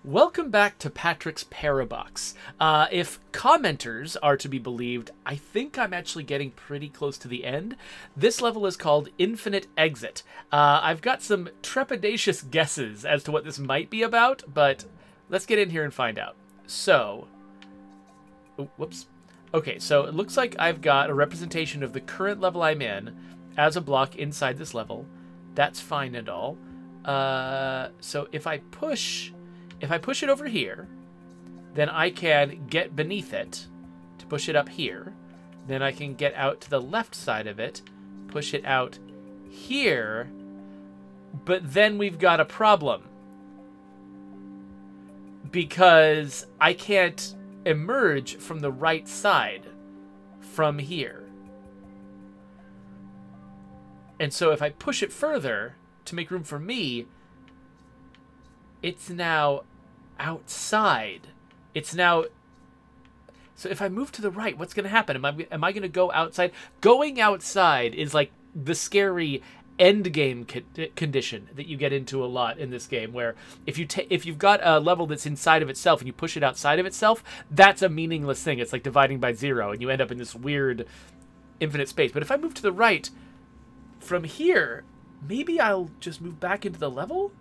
Welcome back to Patrick's Parabox. If commenters are to be believed, I think I'm actually getting pretty close to the end. This level is called Infinite Exit. I've got some trepidatious guesses as to what this might be about, but let's get in here and find out. So, whoops. Okay, so it looks like I've got a representation of the current level I'm in as a block inside this level. That's fine and all. So if I push it over here, then I can get beneath it to push it up here. Then I can get out to the left side of it, push it out here. But then we've got a problem, because I can't emerge from the right side from here. And so if I push it further to make room for me, it's now outside. It's now... So if I move to the right, what's going to happen? Am I going to go outside? Going outside is like the scary end game condition that you get into a lot in this game, where if you've got a level that's inside of itself and you push it outside of itself, that's a meaningless thing. It's like dividing by zero, and you end up in this weird infinite space. But if I move to the right from here, maybe I'll just move back into the level?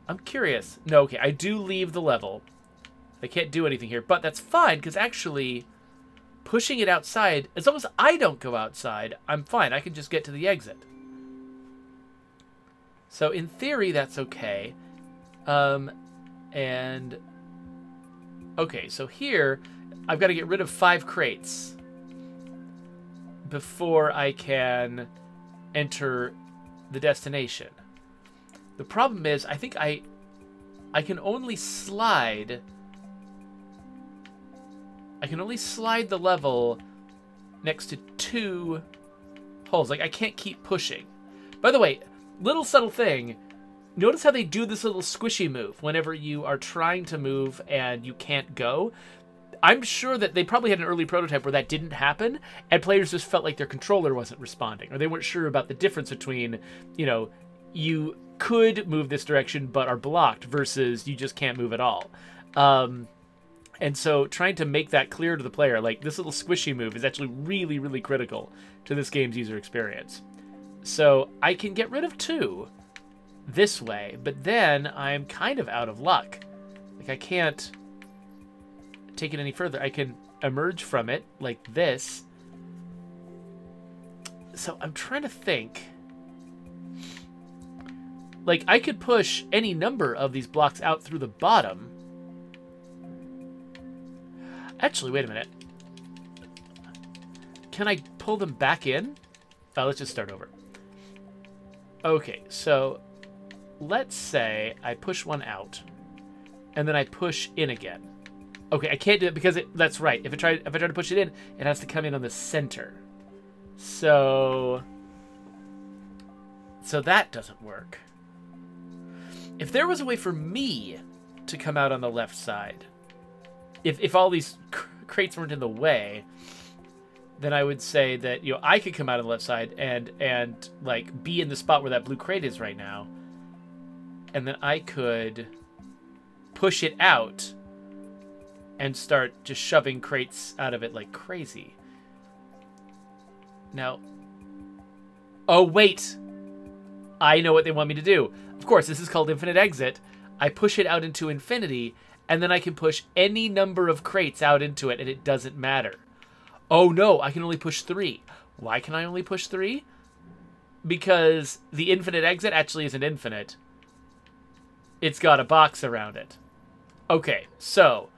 I'm curious. No, okay, I do leave the level. I can't do anything here, but that's fine, because actually pushing it outside, as long as I don't go outside, I'm fine. I can just get to the exit. So in theory, that's okay. And okay, so here I've got to get rid of 5 crates before I can enter the destination. The problem is, I think I can only slide... I can only slide the level next to 2 holes. Like, I can't keep pushing. By the way, little subtle thing. Notice how they do this little squishy move whenever you are trying to move and you can't go. I'm sure that they probably had an early prototype where that didn't happen, and players just felt like their controller wasn't responding, or they weren't sure about the difference between, you know, you could move this direction but are blocked versus you just can't move at all. And so trying to make that clear to the player, like this little squishy move is actually really, really critical to this game's user experience. So I can get rid of 2 this way, but then I'm kind of out of luck. Like, I can't take it any further. I can emerge from it like this. So I'm trying to think. Like, I could push any number of these blocks out through the bottom. Actually, wait a minute. Can I pull them back in? Oh, let's just start over. Okay, so let's say I push one out, and then I push in again. Okay, I can't do it because that's right. If I try to push it in, it has to come in on the center. So that doesn't work. If there was a way for me to come out on the left side, if all these crates weren't in the way, then I would say that, you know, I could come out on the left side and like be in the spot where that blue crate is right now, and then I could push it out and start just shoving crates out of it like crazy. Now, oh wait, I know what they want me to do. Of course, this is called Infinite Exit. I push it out into infinity, and then I can push any number of crates out into it, and it doesn't matter. Oh no, I can only push 3. Why can I only push 3? Because the Infinite Exit actually isn't infinite. It's got a box around it. Okay, so...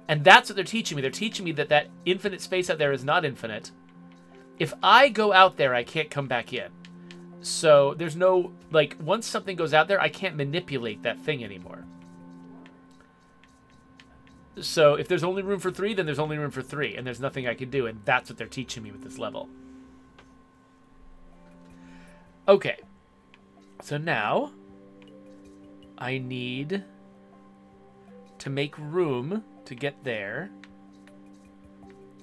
And that's what they're teaching me. They're teaching me that that infinite space out there is not infinite. If I go out there, I can't come back in. So there's no... Like, once something goes out there, I can't manipulate that thing anymore. So if there's only room for 3, then there's only room for 3, and there's nothing I can do, and that's what they're teaching me with this level. Okay. So now I need to make room to get there.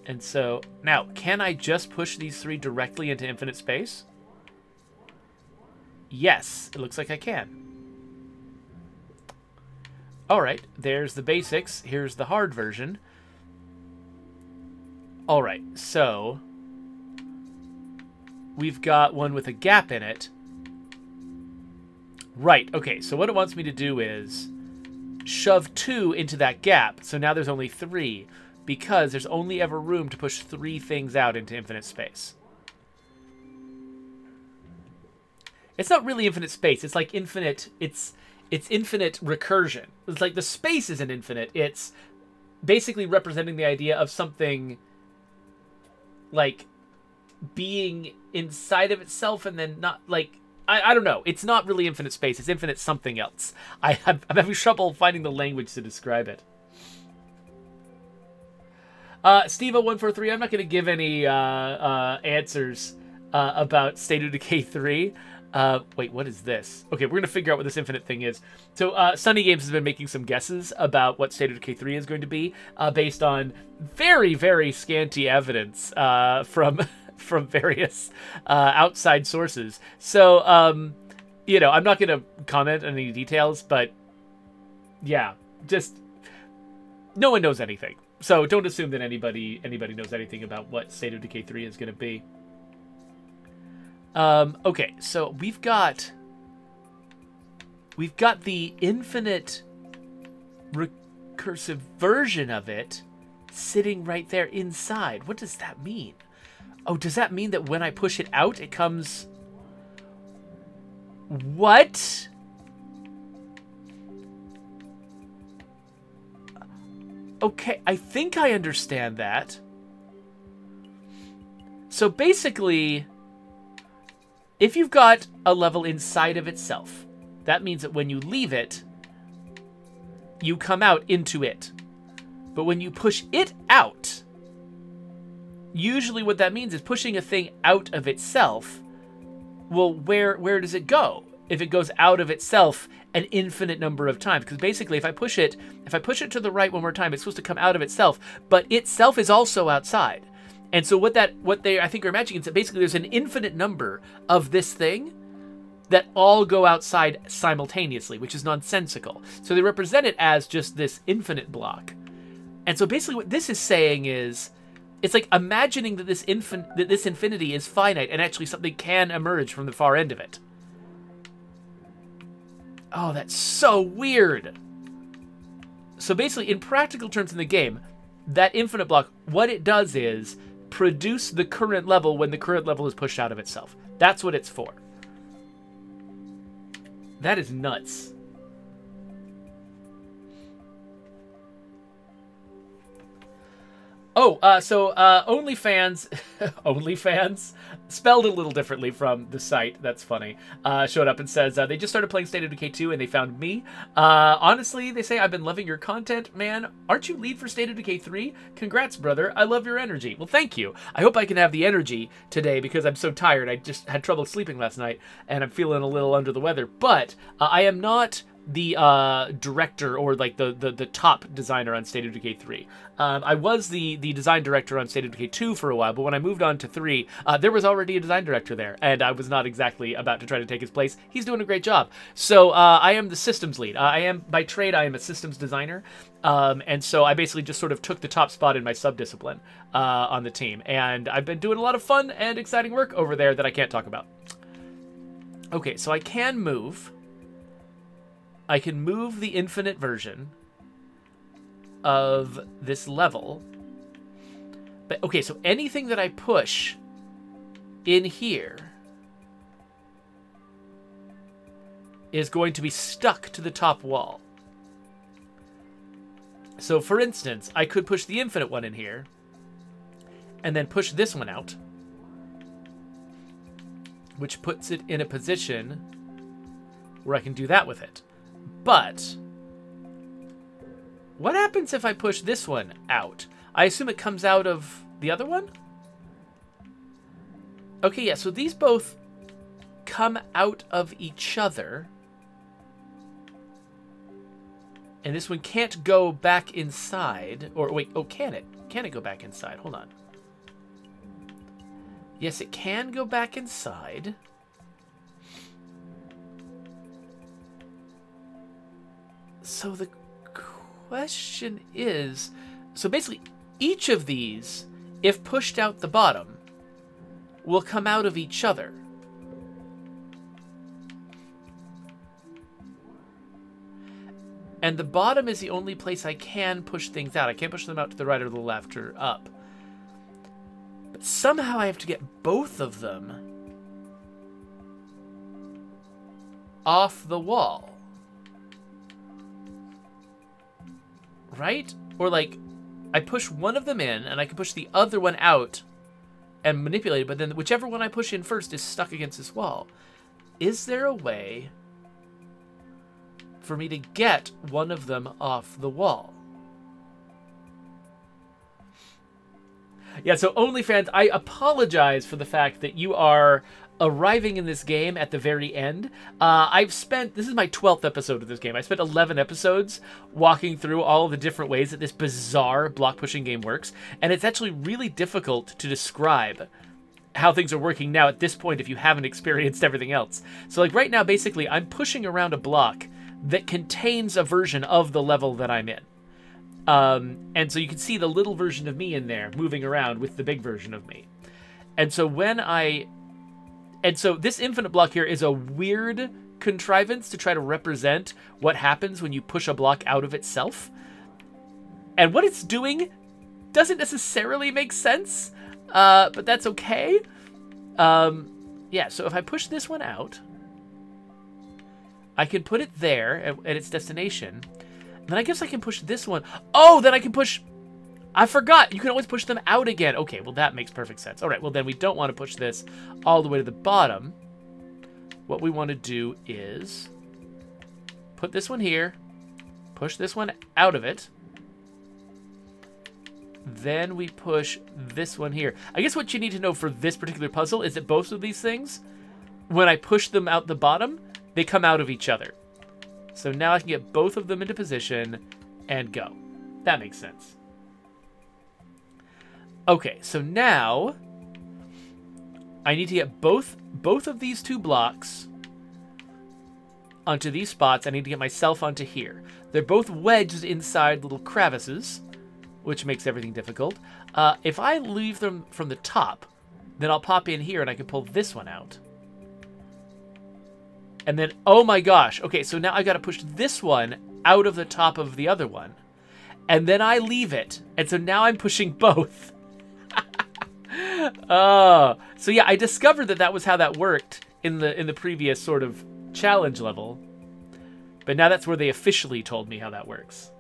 And so now, can I just push these 3 directly into infinite space? Yes, it looks like I can. All right, there's the basics. Here's the hard version. All right, so we've got one with a gap in it. Right, okay, so what it wants me to do is shove 2 into that gap, so now there's only 3, because there's only ever room to push 3 things out into infinite space. It's not really infinite space, it's like infinite, it's infinite recursion. It's like the space isn't infinite, it's basically representing the idea of something like being inside of itself and then not like I don't know. It's not really infinite space. It's infinite something else. I'm having trouble finding the language to describe it. Steve0143, I'm not going to give any answers about State of Decay 3. Wait, what is this? Okay, we're going to figure out what this infinite thing is. So, Sunny Games has been making some guesses about what State of Decay 3 is going to be, based on very, very scanty evidence from various outside sources. So, you know, I'm not going to comment on any details, but yeah, just no one knows anything. So don't assume that anybody knows anything about what State of Decay 3 is going to be. Okay, so we've got the infinite recursive version of it sitting right there inside. What does that mean? Oh, does that mean that when I push it out, it comes... What? Okay, I think I understand that. So basically, if you've got a level inside of itself, that means that when you leave it, you come out into it. But when you push it out, usually what that means is pushing a thing out of itself. Well, where does it go? If it goes out of itself an infinite number of times, because basically if I push it to the right one more time, it's supposed to come out of itself, but itself is also outside. And so what they I think are imagining is that basically there's an infinite number of this thing that all go outside simultaneously, which is nonsensical. So they represent it as just this infinite block. And so basically what this is saying is, it's like imagining that this infinity is finite and actually something can emerge from the far end of it. Oh, that's so weird. So basically, in practical terms in the game, that infinite block, what it does is produce the current level when the current level is pushed out of itself. That's what it's for. That is nuts. Oh, so OnlyFans, OnlyFans, spelled a little differently from the site, that's funny, showed up and says, they just started playing State of Decay 2 and they found me. Honestly, they say, I've been loving your content, man. Aren't you lead for State of Decay 3? Congrats, brother. I love your energy. Well, thank you. I hope I can have the energy today because I'm so tired. I just had trouble sleeping last night and I'm feeling a little under the weather. But I am not the director or like the top designer on State of Decay 3. I was the design director on State of Decay 2 for a while, but when I moved on to 3, there was already a design director there, and I was not exactly about to try to take his place. He's doing a great job. So I am the systems lead. By trade, I am a systems designer, and so I basically just sort of took the top spot in my subdiscipline on the team, and I've been doing a lot of fun and exciting work over there that I can't talk about. Okay, so I can move the infinite version of this level. But okay, so anything that I push in here is going to be stuck to the top wall. So for instance, I could push the infinite one in here and then push this one out, which puts it in a position where I can do that with it. But what happens if I push this one out? I assume it comes out of the other one? Okay, yeah, so these both come out of each other. And this one can't go back inside. Or wait, oh, can it? Can it go back inside? Hold on. Yes, it can go back inside. So question is, so basically each of these, if pushed out the bottom, will come out of each other. And the bottom is the only place I can push things out. I can't push them out to the right or the left or up. But somehow I have to get both of them off the wall. Right? Or like, I push one of them in, and I can push the other one out and manipulate it, but then whichever one I push in first is stuck against this wall. Is there a way for me to get one of them off the wall? Yeah, so OnlyFans, I apologize for the fact that you are arriving in this game at the very end. This is my 12th episode of this game. I spent 11 episodes walking through all the different ways that this bizarre block pushing game works, and it's actually really difficult to describe how things are working now at this point if you haven't experienced everything else. So like right now, basically, I'm pushing around a block that contains a version of the level that I'm in. And so you can see the little version of me in there moving around with the big version of me. And so this infinite block here is a weird contrivance to try to represent what happens when you push a block out of itself. And what it's doing doesn't necessarily make sense, but that's okay. Yeah, so if I push this one out, I can put it there at its destination. And then I guess I can push this one. Oh, then I can push... I forgot. You can always push them out again. Okay, well, that makes perfect sense. All right, well, then we don't want to push this all the way to the bottom. What we want to do is put this one here, push this one out of it. Then we push this one here. I guess what you need to know for this particular puzzle is that both of these things, when I push them out the bottom, they come out of each other. So now I can get both of them into position and go. That makes sense. Okay, so now I need to get both of these two blocks onto these spots. I need to get myself onto here. They're both wedged inside little crevices, which makes everything difficult. If I leave them from the top, then I'll pop in here and I can pull this one out. And then, oh my gosh. Okay, so now I got to push this one out of the top of the other one. And then I leave it. And so now I'm pushing both. Oh, so yeah, I discovered that was how that worked in the previous sort of challenge level. But now that's where they officially told me how that works.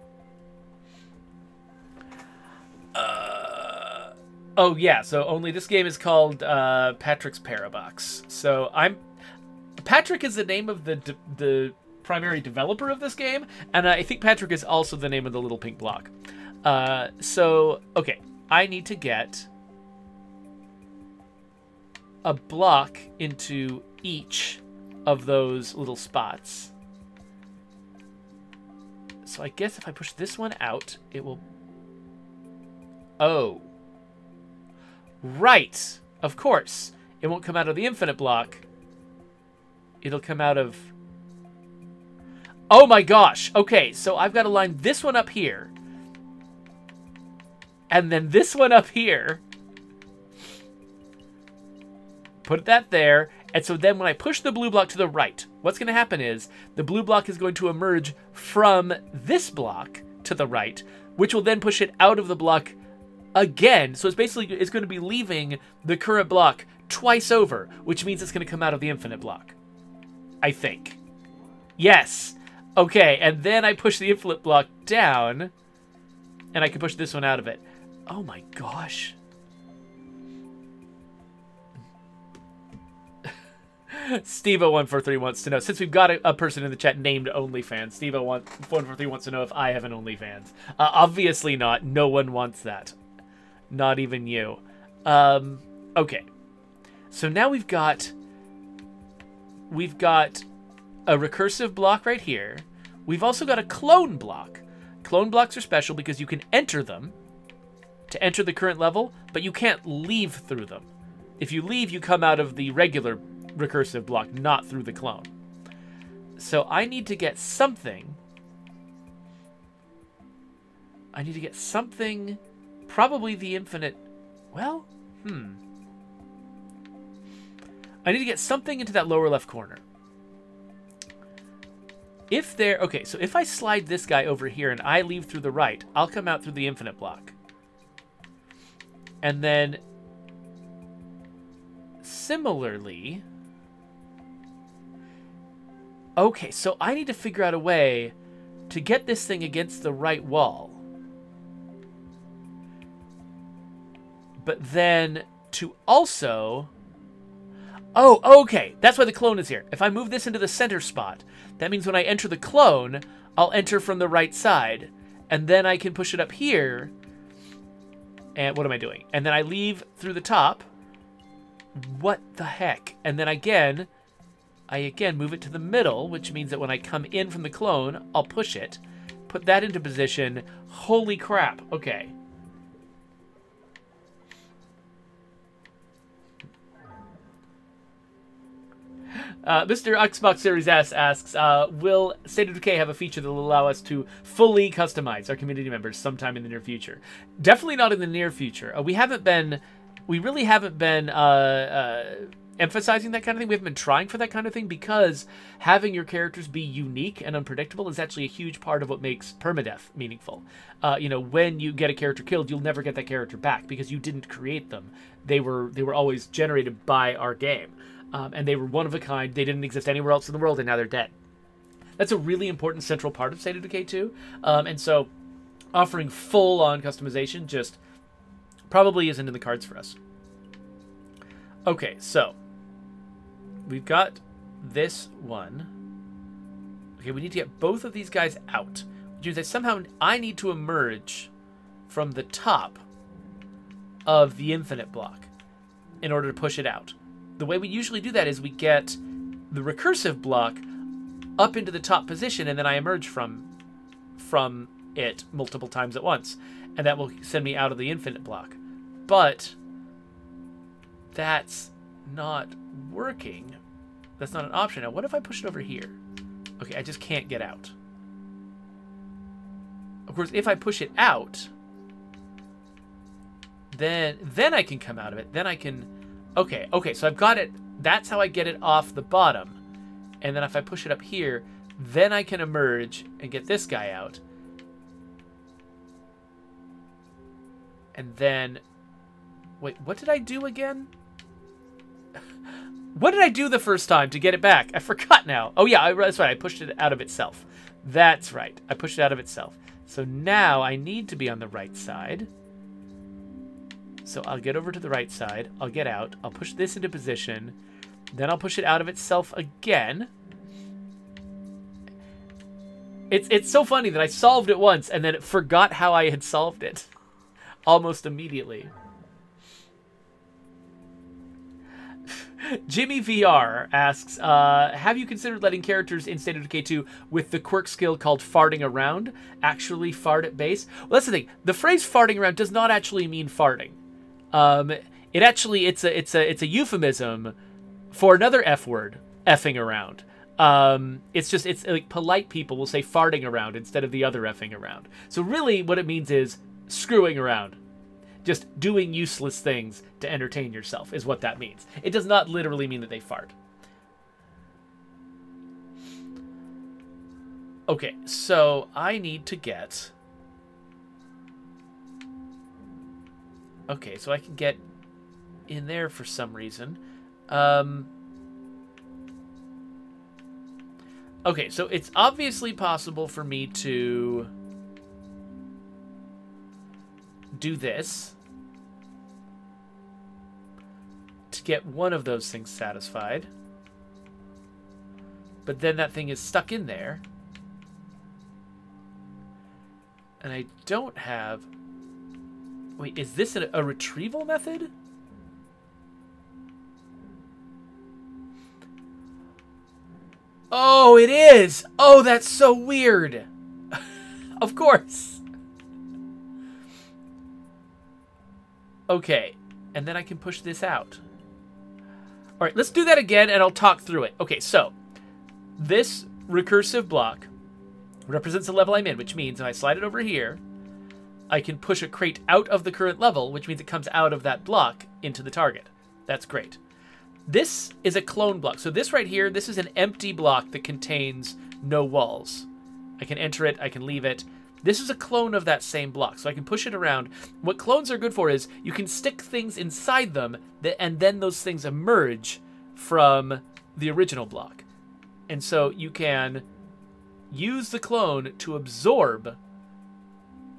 Oh yeah, so only this game is called Patrick's Parabox. So Patrick is the name of the primary developer of this game, and I think Patrick is also the name of the little pink block. So, okay, I need to get a block into each of those little spots. So I guess if I push this one out, it will... Oh. Right! Of course. It won't come out of the infinite block. It'll come out of... Oh my gosh! Okay, so I've got to line this one up here. And then this one up here. Put that there. And so then when I push the blue block to the right, what's going to happen is the blue block is going to emerge from this block to the right, which will then push it out of the block again. So it's going to be leaving the current block twice over, which means it's going to come out of the infinite block. I think. Yes. Okay, and then I push the infinite block down, and I can push this one out of it. Oh my gosh. Steve0143 wants to know, since we've got a person in the chat named OnlyFans, Steve0143 wants to know if I have an OnlyFans. Obviously not. No one wants that. Not even you. Okay. So now we've got a recursive block right here. We've also got a clone block. Clone blocks are special because you can enter them to enter the current level, but you can't leave through them. If you leave, you come out of the regular recursive block, not through the clone. So I need to get something I need to get something, probably the infinite, well, I need to get something into that lower left corner. If there, okay, so if I slide this guy over here and I leave through the right, I'll come out through the infinite block. And then, similarly, okay, so I need to figure out a way to get this thing against the right wall. But then to also... Oh, okay. That's why the clone is here. If I move this into the center spot, that means when I enter the clone, I'll enter from the right side. And then I can push it up here. And what am I doing? And then I leave through the top. What the heck? And then again, I again move it to the middle, which means that when I come in from the clone, I'll push it. Put that into position. Holy crap. Okay. Mr. Xbox Series S asks, will State of Decay have a feature that will allow us to fully customize our community members sometime in the near future? Definitely not in the near future. We really haven't been emphasizing that kind of thing. We haven't been trying for that kind of thing because having your characters be unique and unpredictable is actually a huge part of what makes permadeath meaningful. You know, when you get a character killed, you'll never get that character back because you didn't create them. They were always generated by our game. And they were one of a kind. They didn't exist anywhere else in the world, and now they're dead. That's a really important central part of State of Decay 2. And so offering full-on customization just probably isn't in the cards for us. Okay, so we've got this one. Okay, we need to get both of these guys out, which means that somehow I need to emerge from the top of the infinite block in order to push it out. The way we usually do that is we get the recursive block up into the top position, and then I emerge from it multiple times at once. And that will send me out of the infinite block. But that's not working. That's not an option. Now, what if I push it over here? Okay, I just can't get out. Of course, if I push it out, then I can come out of it. Then I can... Okay, so I've got it. That's how I get it off the bottom. And then if I push it up here, then I can emerge and get this guy out. And then... Wait, what did I do again? What did I do the first time to get it back? I forgot now. Oh yeah, that's right. I pushed it out of itself. That's right. I pushed it out of itself. So now I need to be on the right side. So I'll get over to the right side. I'll get out. I'll push this into position. Then I'll push it out of itself again. It's so funny that I solved it once and then forgot how I had solved it. Almost immediately. Jimmy VR asks, have you considered letting characters in State of Decay 2 with the quirk skill called farting around actually fart at base? Well, that's the thing. The phrase farting around does not actually mean farting. It actually, it's a euphemism for another F word, effing around. It's like polite people will say farting around instead of the other effing around. So really what it means is screwing around. Just doing useless things to entertain yourself is what that means. It does not literally mean that they fart. Okay, so I need to get... Okay, so I can get in there for some reason. Okay, so it's obviously possible for me to do this to get one of those things satisfied. But then that thing is stuck in there. And I don't have... Wait, is this a retrieval method? Oh, it is! Oh, that's so weird! Of course! Okay, and then I can push this out. Alright, let's do that again and I'll talk through it. Okay, so, this recursive block represents the level I'm in, which means if I slide it over here, I can push a crate out of the current level, which means it comes out of that block into the target. That's great. This is a clone block. So this right here, this is an empty block that contains no walls. I can enter it, I can leave it. This is a clone of that same block, so I can push it around. What clones are good for is you can stick things inside them, and then those things emerge from the original block. And so you can use the clone to absorb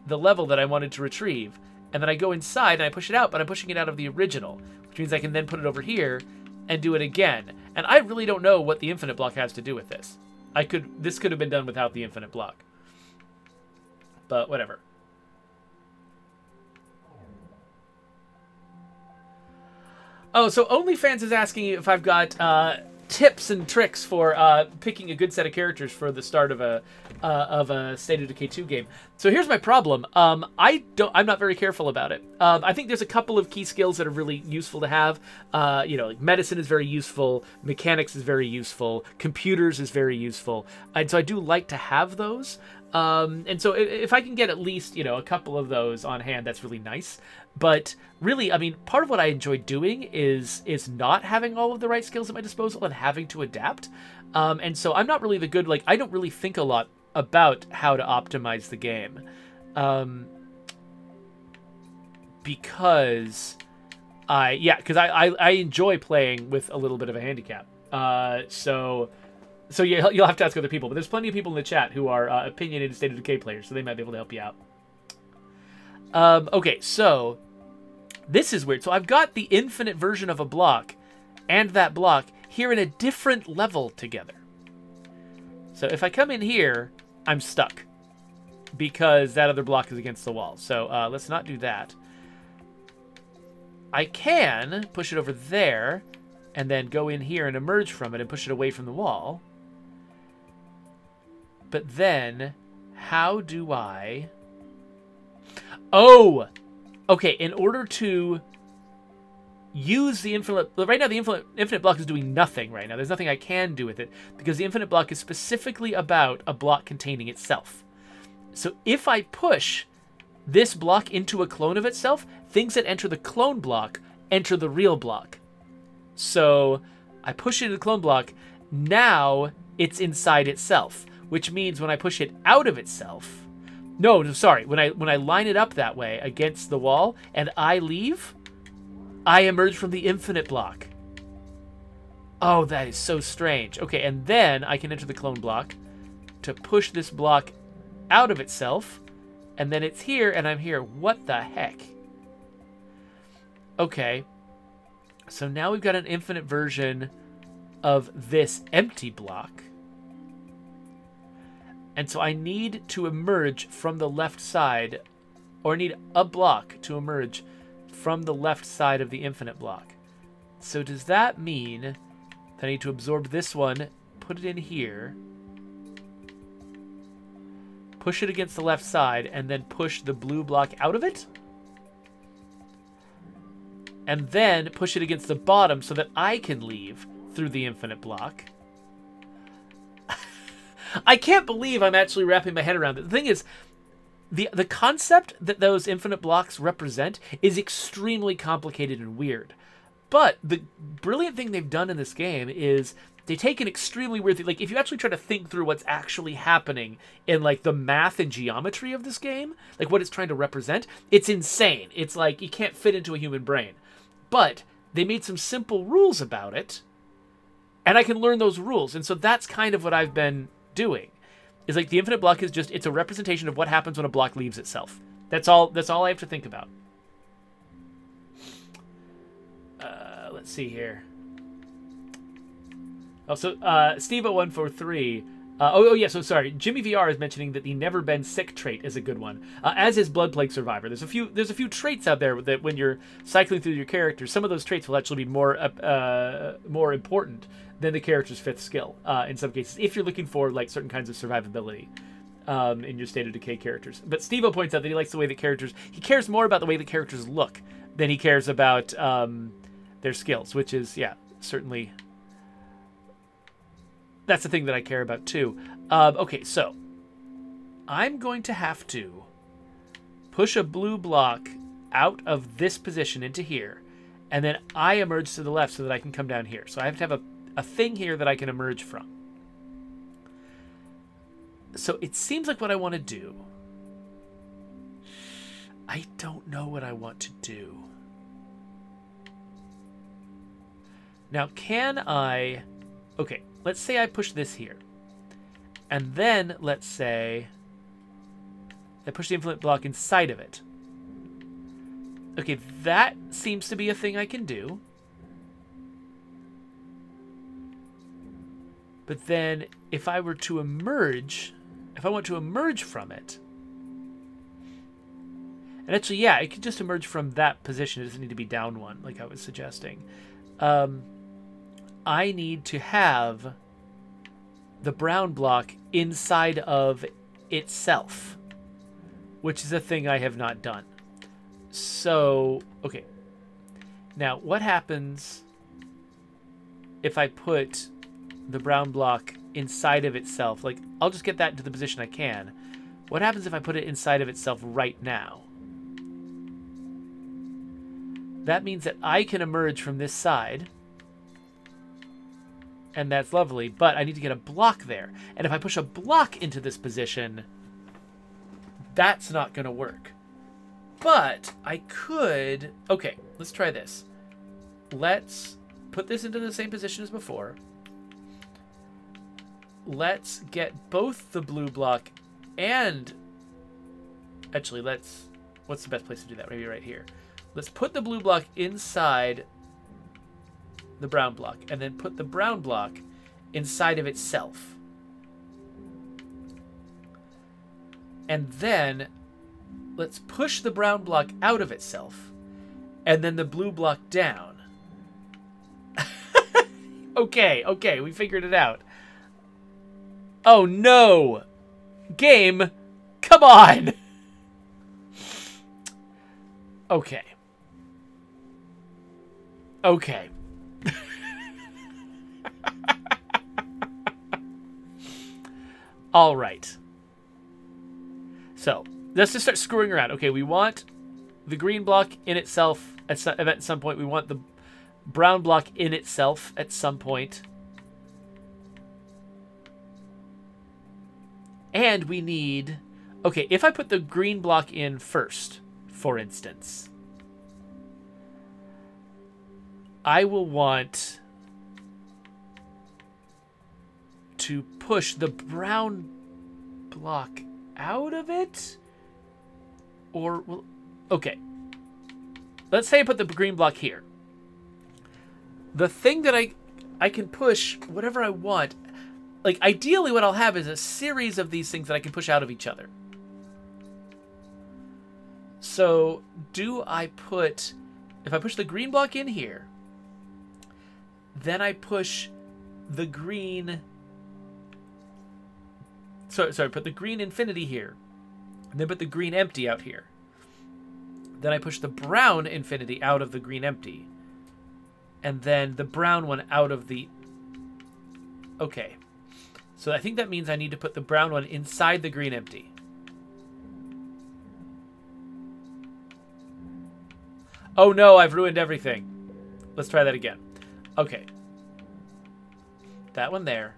the level that I wanted to retrieve, and then I go inside and I push it out, but I'm pushing it out of the original, which means I can then put it over here and do it again. And I really don't know what the infinite block has to do with this. This could have been done without the infinite block. But whatever. Oh, so OnlyFans is asking if I've got tips and tricks for picking a good set of characters for the start of a State of Decay 2 game. So here's my problem. I'm not very careful about it. I think there's a couple of key skills that are really useful to have. Like medicine is very useful, mechanics is very useful, computers is very useful, and so I do like to have those. And so if I can get at least, a couple of those on hand, that's really nice. But really, I mean, part of what I enjoy doing is not having all of the right skills at my disposal and having to adapt. And so I'm not really I don't really think a lot about how to optimize the game. Because I enjoy playing with a little bit of a handicap. So yeah, you'll have to ask other people, but there's plenty of people in the chat who are opinionated State of Decay players, so they might be able to help you out. Okay, so this is weird. So I've got the infinite version of a block and that block here in a different level together. So if I come in here, I'm stuck because that other block is against the wall. So let's not do that. I can push it over there and then go in here and emerge from it and push it away from the wall. But then, how do I... Oh! Okay, in order to use the infinite... Right now, the infinite block is doing nothing right now. There's nothing I can do with it, because the infinite block is specifically about a block containing itself. So if I push this block into a clone of itself, things that enter the clone block enter the real block. So I push it into the clone block, now it's inside itself, which means when I push it out of itself... No, sorry, when I line it up that way against the wall and I leave, I emerge from the infinite block. Oh, that is so strange. Okay, and then I can enter the clone block to push this block out of itself, and then it's here and I'm here. What the heck? Okay. So now we've got an infinite version of this empty block. And so I need to emerge from the left side, or need a block to emerge from the left side of the infinite block. So does that mean that I need to absorb this one, put it in here, push it against the left side, and then push the blue block out of it? And then push it against the bottom so that I can leave through the infinite block. I can't believe I'm actually wrapping my head around it. The thing is, the concept that those infinite blocks represent is extremely complicated and weird. But the brilliant thing they've done in this game is they take an extremely weird thing. Like, if you actually try to think through what's actually happening in, like, the math and geometry of this game, like, what it's trying to represent, it's insane. It's like, you can't fit into a human brain. But they made some simple rules about it, and I can learn those rules. And so that's kind of what I've been doing. Is like the infinite block is just, it's a representation of what happens when a block leaves itself. That's all I have to think about. Let's see here. Also, Steve0143. Yeah, so sorry. Jimmy VR is mentioning that the Never Been Sick trait is a good one. As is Blood Plague Survivor. There's a few traits out there that when you're cycling through your character, some of those traits will actually be more important than the character's fifth skill, in some cases, if you're looking for like certain kinds of survivability in your State of Decay characters. But Steve-O points out that he likes the way that he cares more about the way the characters look than he cares about their skills, which is, yeah, certainly, that's the thing that I care about too. Okay, so I'm going to have to push a blue block out of this position into here, and then I emerge to the left so that I can come down here. So I have to have a thing here that I can emerge from. So it seems like what I want to do... I don't know what I want to do. Now, can I... Okay, let's say I push this here. And then, let's say... I push the infinite block inside of it. Okay, that seems to be a thing I can do. But then, if I were to emerge... If I want to emerge from it... And actually, yeah, it could just emerge from that position. It doesn't need to be down one, like I was suggesting. I need to have the brown block inside of itself, which is a thing I have not done. So, okay. Now, what happens if I put the brown block inside of itself? Like, I'll just get that into the position I can. What happens if I put it inside of itself right now? That means that I can emerge from this side. And that's lovely, but I need to get a block there. And if I push a block into this position, that's not going to work. But I could... Okay, let's try this. Let's put this into the same position as before. Let's get both the blue block and... Actually, let's... What's the best place to do that? Maybe right here. Let's put the blue block inside the brown block, and then put the brown block inside of itself. And then let's push the brown block out of itself, and then the blue block down. Okay, we figured it out. Oh no! Game, come on! Okay. Okay. All right. So, let's just start screwing around. Okay, we want the green block in itself at some point. We want the brown block in itself at some point. And we need... Okay, if I put the green block in first, for instance... I will want to push the brown block out of it, or well, okay. Let's say I put the green block here. The thing that I can push whatever I want. Like ideally, what I'll have is a series of these things that I can push out of each other. So, do I put? If I push the green block in here. Then I push the green... Sorry, put the green infinity here. And then put the green empty out here. Then I push the brown infinity out of the green empty. And then the brown one out of the... Okay. So I think that means I need to put the brown one inside the green empty. Oh no, I've ruined everything. Let's try that again. Okay. That one there.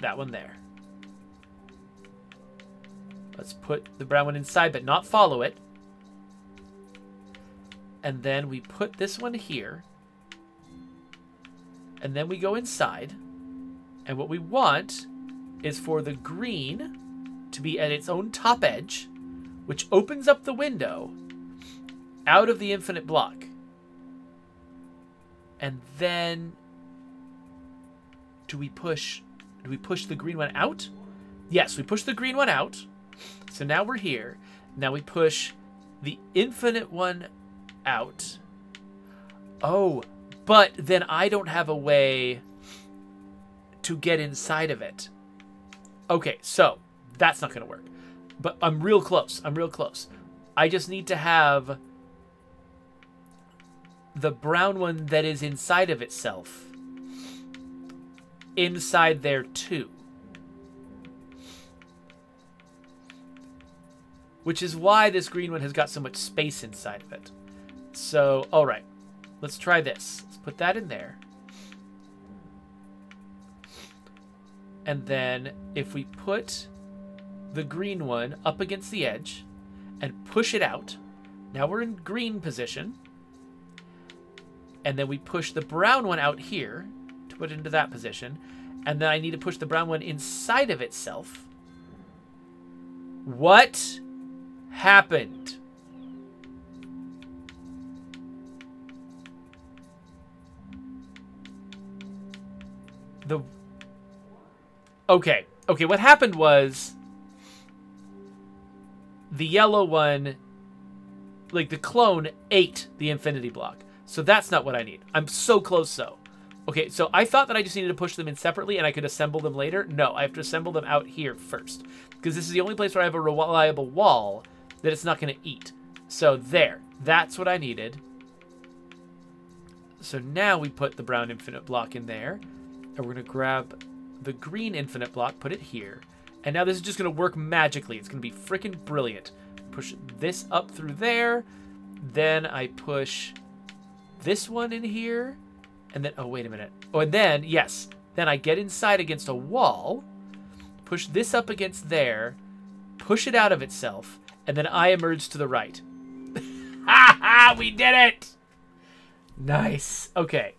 That one there. Let's put the brown one inside, but not follow it. And then we put this one here. And then we go inside. And what we want is for the green to be at its own top edge, which opens up the window out of the infinite block. And then do we push the green one out? Yes, we push the green one out. So now we're here. Now we push the infinite one out. Oh, but then I don't have a way to get inside of it. Okay, so that's not going to work. But I'm real close. I'm real close. I just need to have the brown one that is inside of itself inside there too. which is why this green one has got so much space inside of it. So, all right, let's try this. Let's put that in there. And then if we put the green one up against the edge and push it out, now we're in green position. And then we push the brown one out here to put it into that position. And then I need to push the brown one inside of itself. What happened? Okay, what happened was the yellow one, like the clone, ate the infinity block. So that's not what I need. I'm so close though. Okay, so I thought that I just needed to push them in separately and I could assemble them later. No, I have to assemble them out here first. Because this is the only place where I have a reliable wall that it's not going to eat. So there, that's what I needed. So now we put the brown infinite block in there. And we're going to grab the green infinite block, put it here. And now this is just going to work magically. It's going to be freaking brilliant. Push this up through there. Then I push this one in here. And then, oh, wait a minute. Oh, and then, yes. Then I get inside against a wall. Push this up against there. Push it out of itself. And then I emerge to the right. Ha ha! We did it! Nice. Okay.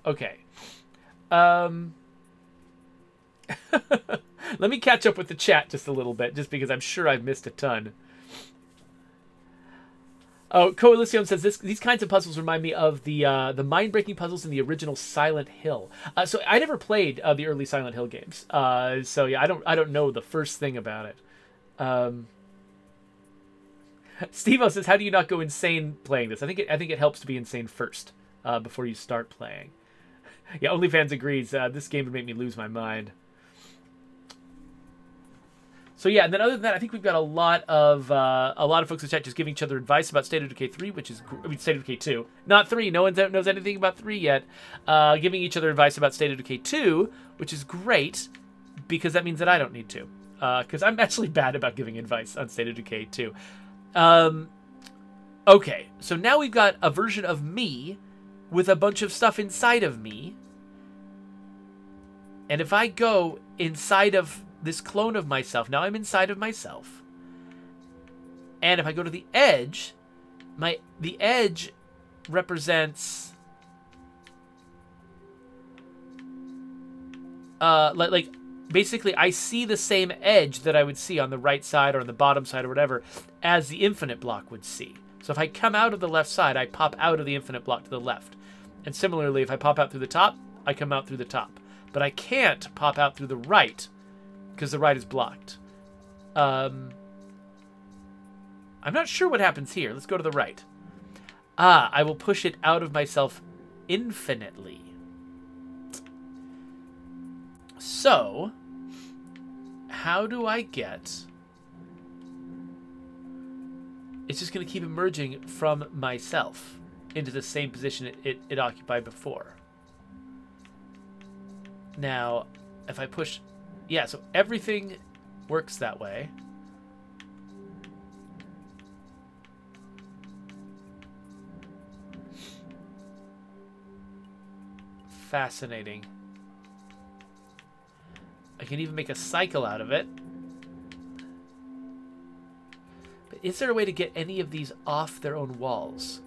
Let me catch up with the chat just a little bit, just because I'm sure I've missed a ton. Oh, Coalition says these kinds of puzzles remind me of the mind-breaking puzzles in the original Silent Hill. So I never played the early Silent Hill games. So yeah, I don't know the first thing about it. Steve-O says, how do you not go insane playing this? I think it helps to be insane first before you start playing. Yeah, OnlyFans agrees. This game would make me lose my mind. So yeah, and then other than that, I think we've got a lot of folks in chat just giving each other advice about State of Decay 3, which is State of Decay 2, not 3. No one knows anything about 3 yet. Giving each other advice about State of Decay 2, which is great because that means that I don't need to, because I'm actually bad about giving advice on State of Decay 2. Okay, so now we've got a version of me with a bunch of stuff inside of me, and if I go inside of this clone of myself, now I'm inside of myself. And if I go to the edge, the edge represents like basically I see the same edge that I would see on the right side or on the bottom side or whatever as the infinite block would see. So if I come out of the left side, I pop out of the infinite block to the left. And similarly, if I pop out through the top, I come out through the top. But I can't pop out through the right because the right is blocked. I'm not sure what happens here. Let's go to the right. I will push it out of myself infinitely. So, how do I get... It's just going to keep emerging from myself into the same position it occupied before. Now, if I push... Yeah, so everything works that way. Fascinating. I can even make a cycle out of it. But is there a way to get any of these off their own walls?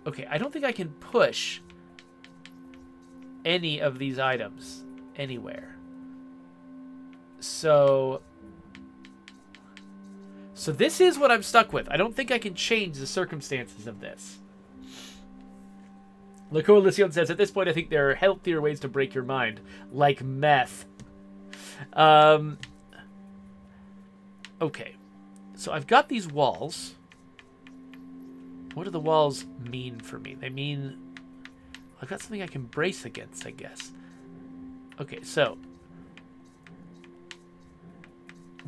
Okay, I don't think I can push any of these items anywhere. So this is what I'm stuck with. I don't think I can change the circumstances of this. La Coalition says, at this point, I think there are healthier ways to break your mind, like meth. Okay, so I've got these walls. What do the walls mean for me? They mean I've got something I can brace against, I guess. Okay, so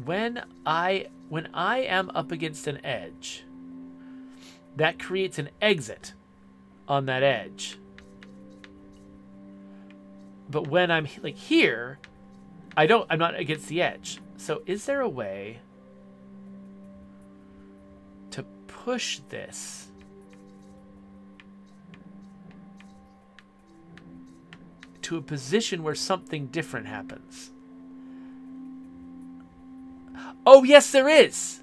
when I am up against an edge, that creates an exit on that edge. But when I'm like here, I'm not against the edge. So is there a way push this to a position where something different happens. Oh, yes, there is.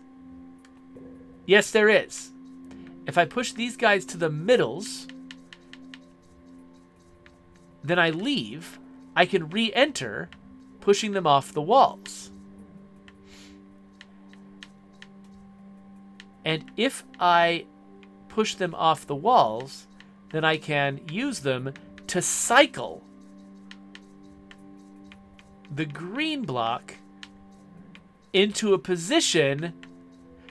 Yes, there is. If I push these guys to the middles, then I leave, I can re-enter, pushing them off the walls. And if I push them off the walls, then I can use them to cycle the green block into a position.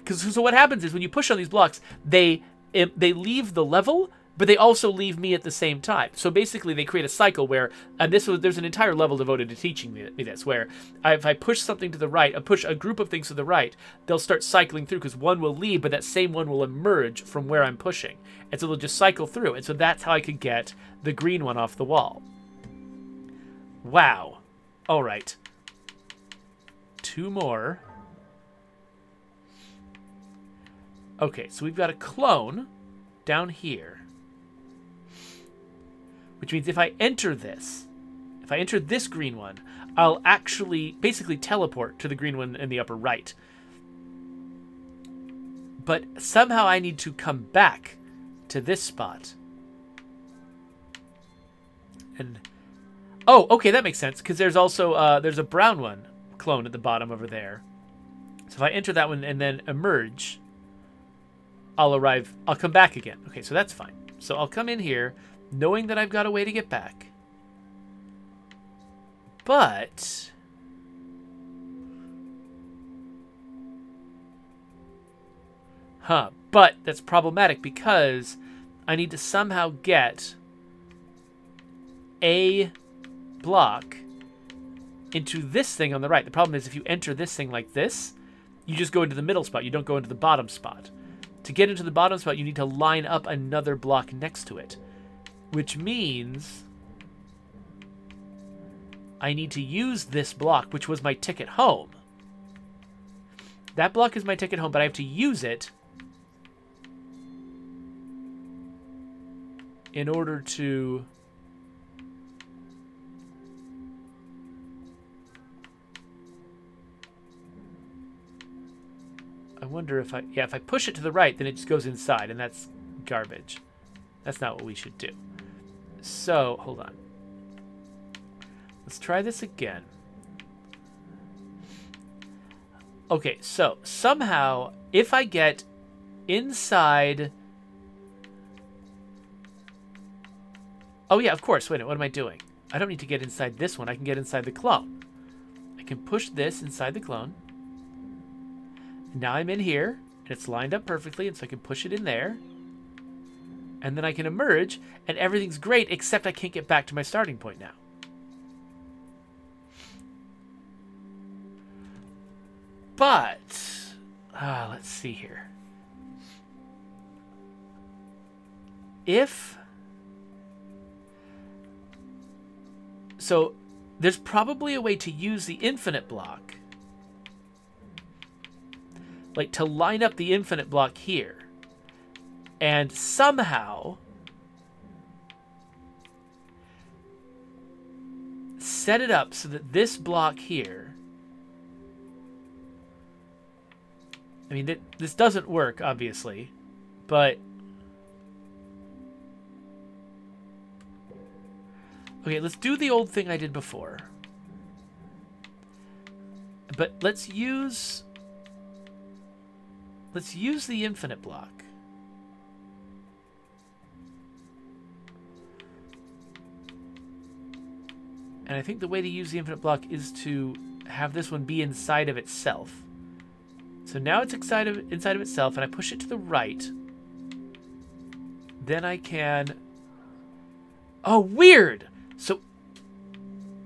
So what happens is when you push on these blocks, they leave the level, but they also leave me at the same time. So basically, they create a cycle where, and there's an entire level devoted to teaching me this, where if I push something to the right, I push a group of things to the right, they'll start cycling through because one will leave, but that same one will emerge from where I'm pushing. And so they'll just cycle through. And so that's how I could get the green one off the wall. Wow. All right. 2 more. Okay, so we've got a clone down here. Which means if I enter this green one, I'll actually basically teleport to the green one in the upper right. But somehow I need to come back to this spot. And oh, okay, that makes sense, because there's also there's a brown one clone at the bottom over there. So if I enter that one and then emerge, I'll come back again. Okay, so that's fine. So I'll come in here, knowing that I've got a way to get back. But but that's problematic because I need to somehow get a block into this thing on the right. The problem is if you enter this thing like this, you just go into the middle spot. You don't go into the bottom spot. To get into the bottom spot, you need to line up another block next to it, which means I need to use this block, which was my ticket home. That block is my ticket home, but I have to use it in order to I wonder if if I push it to the right, then it just goes inside, and that's garbage. That's not what we should do. So, hold on. Let's try this again. Okay, so somehow, if I get inside... Oh yeah, of course. Wait a minute, what am I doing? I don't need to get inside this one. I can get inside the clone. I can push this inside the clone. Now I'm in here, and it's lined up perfectly, and so I can push it in there. And then I can emerge, and everything's great, except I can't get back to my starting point now. But, let's see here. So, there's probably a way to use the infinite block. Like, to line up the infinite block here. And somehow set it up so that this block here... I mean, this doesn't work, obviously, but... Okay, let's do the old thing I did before. But let's use the infinite block. And I think the way to use the infinite block is to have this one be inside of itself. So now it's inside of itself, and I push it to the right. Then I can... Oh, weird! So,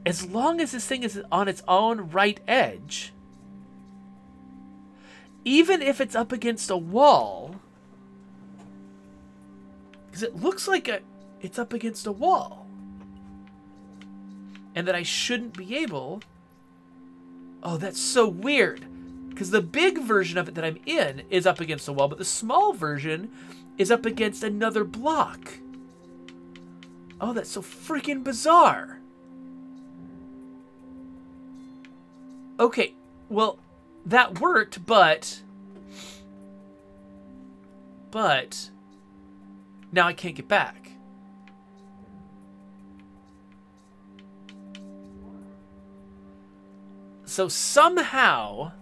as long as this thing is on its own right edge, even if it's up against a wall, because it looks like it's up against a wall, and that I shouldn't be able... Oh, that's so weird. Because the big version of it that I'm in is up against the wall, but the small version is up against another block. Oh, that's so freaking bizarre. Okay, well, that worked, but now I can't get back. So somehow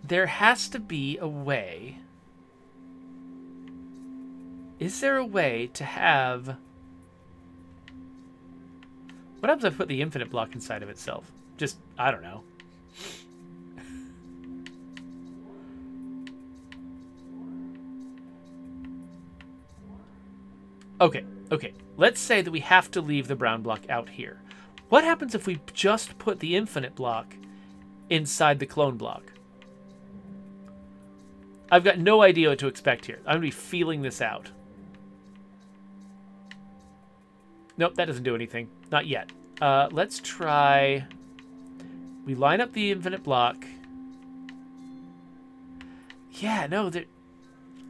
there has to be a way. Is there a way to have... What happens if I put the infinite block inside of itself? Just, I don't know. Okay. Let's say that we have to leave the brown block out here. What happens if we just put the infinite block inside the clone block? I've got no idea what to expect here. I'm going to be feeling this out. Nope, that doesn't do anything. Not yet. Let's try... We line up the infinite block. Yeah, no, there...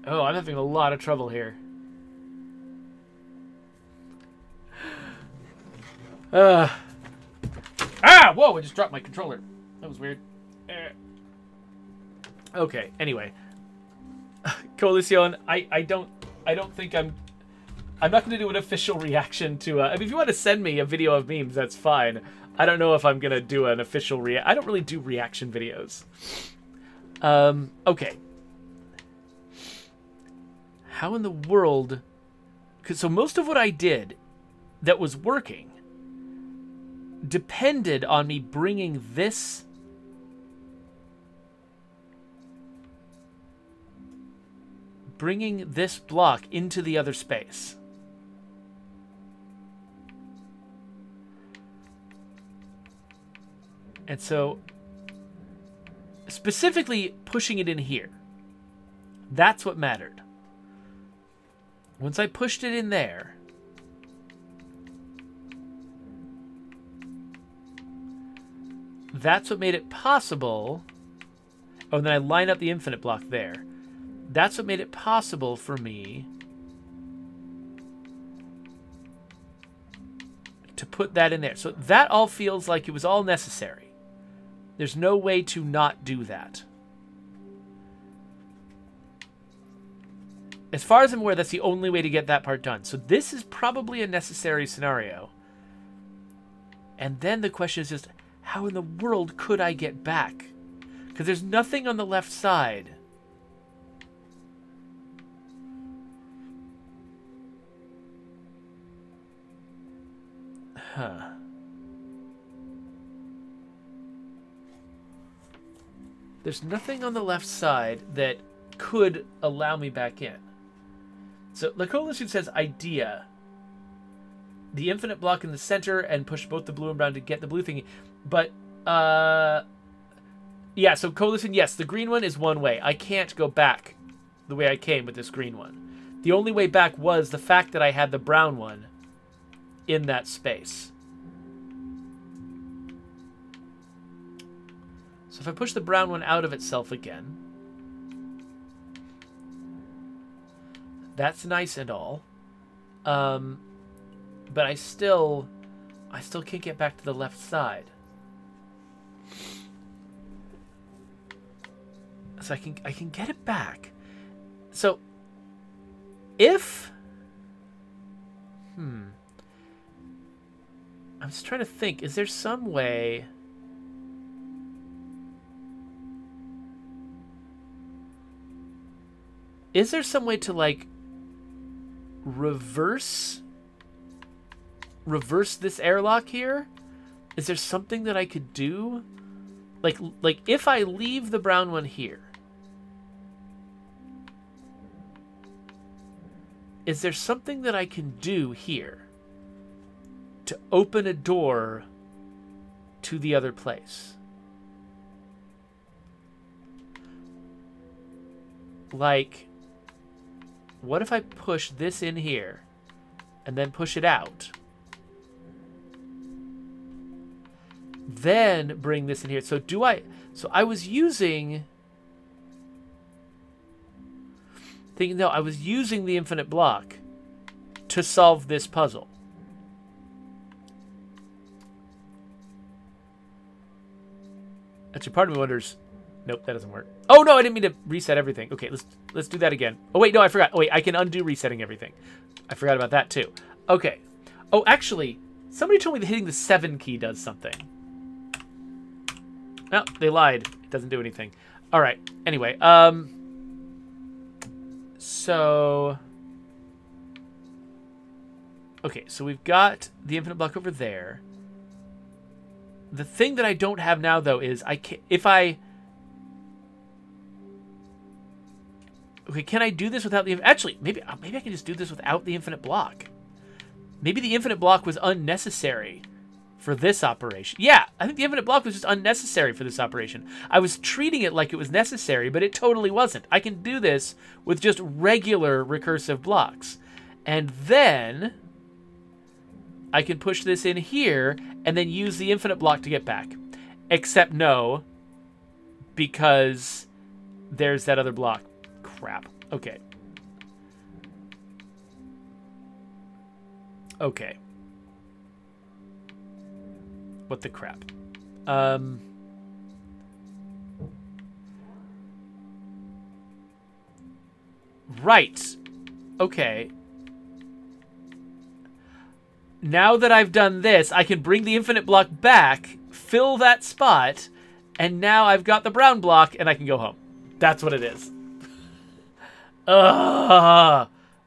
Oh, I'm having a lot of trouble here. Whoa, I just dropped my controller. That was weird. Okay, anyway. Coalition, I don't think I'm not going to do an official reaction to... I mean, if you want to send me a video of memes, that's fine. I don't know if I'm going to do an official I don't really do reaction videos. Okay. How in the world... So most of what I did that was working depended on me bringing this block into the other space. And so specifically pushing it in here, that's what mattered. Once I pushed it in there, that's what made it possible. Oh, and then I line up the infinite block there. That's what made it possible for me to put that in there. So that all feels like it was all necessary. There's no way to not do that. As far as I'm aware, that's the only way to get that part done. So this is probably a necessary scenario. And then the question is just, how in the world could I get back? Because there's nothing on the left side. Huh. There's nothing on the left side that could allow me back in. So the coalition says idea. The infinite block in the center and push both the blue and brown to get the blue thingy. But, yeah, so coalition, yes, the green one is one way. I can't go back the way I came with this green one. The only way back was the fact that I had the brown one in that space. So if I push the brown one out of itself again, that's nice and all. But I still can't get back to the left side. So I can get it back. So if I'm just trying to think, is there some way to like reverse this airlock here? Is there something that I could do? Like if I leave the brown one here, is there something that I can do here to open a door to the other place? Like, what if I push this in here and then push it out? Then bring this in here. So do I... So I was using... No, I was using the infinite block to solve this puzzle. Actually, part of me wonders... Nope, that doesn't work. Oh, no, I didn't mean to reset everything. Okay, let's do that again. Oh, wait, no, I forgot. Oh, wait, I can undo resetting everything. I forgot about that, too. Okay. Oh, actually, somebody told me that hitting the 7 key does something. No, they lied. It doesn't do anything. All right. Anyway, so... Okay, so we've got the infinite block over there. The thing that I don't have now, though, is I can't... If I... Okay, can I do this without the... Actually, maybe I can just do this without the infinite block. Maybe the infinite block was unnecessary for this operation. Yeah, I think the infinite block was just unnecessary for this operation. I was treating it like it was necessary, but it totally wasn't. I can do this with just regular recursive blocks. And then I can push this in here and then use the infinite block to get back. Except no, because there's that other block. Crap. Okay. Okay. What the crap? Right. Okay. Now that I've done this, I can bring the infinite block back, fill that spot, and now I've got the brown block, and I can go home. That's what it is.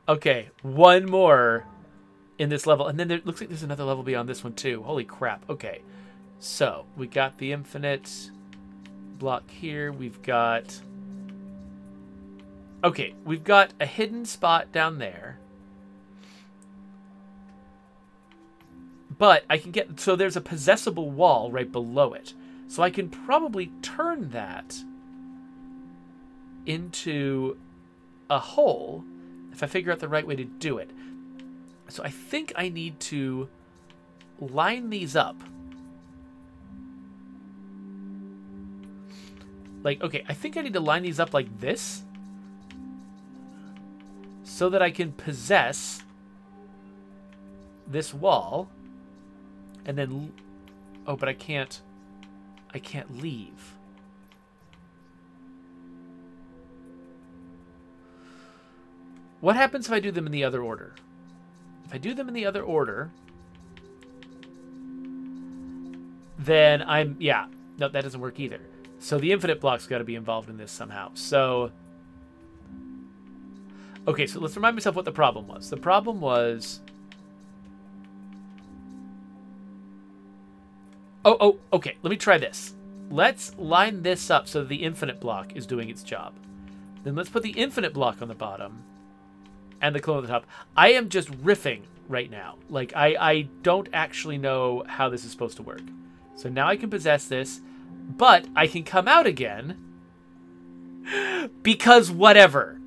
Okay, one more in this level. And then there looks like there's another level beyond this one, too. Holy crap. Okay, so we got the infinite block here. We've got... Okay, we've got a hidden spot down there. But I can get... So there's a possessible wall right below it. So I can probably turn that into a hole if I figure out the right way to do it. So I think I need to line these up. Like, okay, I think I need to line these up like this so that I can possess this wall. And then, oh, but I can't leave. What happens if I do them in the other order? If I do them in the other order, then yeah, no, that doesn't work either. So the infinite block's got to be involved in this somehow. So, okay, so let's remind myself what the problem was. The problem was... Oh, okay, let me try this. Let's line this up so that the infinite block is doing its job. Then let's put the infinite block on the bottom and the clone at the top. I am just riffing right now. Like, I don't actually know how this is supposed to work. So now I can possess this, but I can come out again because whatever.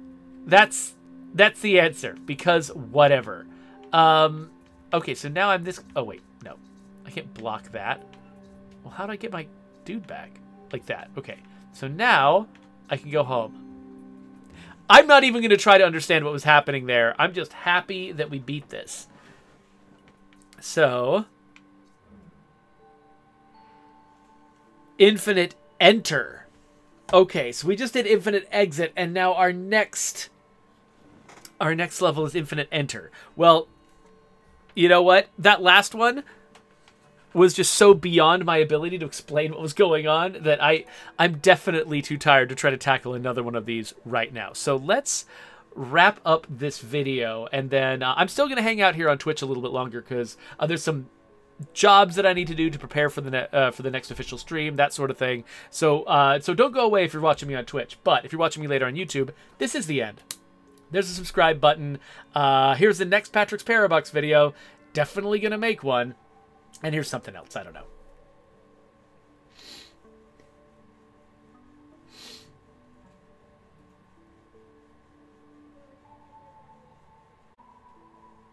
That's the answer. Because whatever. Okay, so now I'm this... Oh, wait. No. I can't block that. Well, how do I get my dude back? Like that. Okay. So now I can go home. I'm not even going to try to understand what was happening there. I'm just happy that we beat this. So, infinite enter. Okay, so we just did infinite exit, and now our next level is infinite enter. Well, you know what? That last one was just so beyond my ability to explain what was going on that I'm definitely too tired to try to tackle another one of these right now. So let's wrap up this video, and then I'm still going to hang out here on Twitch a little bit longer because there's some jobs that I need to do to prepare for the next official stream, that sort of thing. So so don't go away if you're watching me on Twitch, but if you're watching me later on YouTube, this is the end. There's a subscribe button. Here's the next Patrick's Parabox video. Definitely going to make one. And here's something else. I don't know.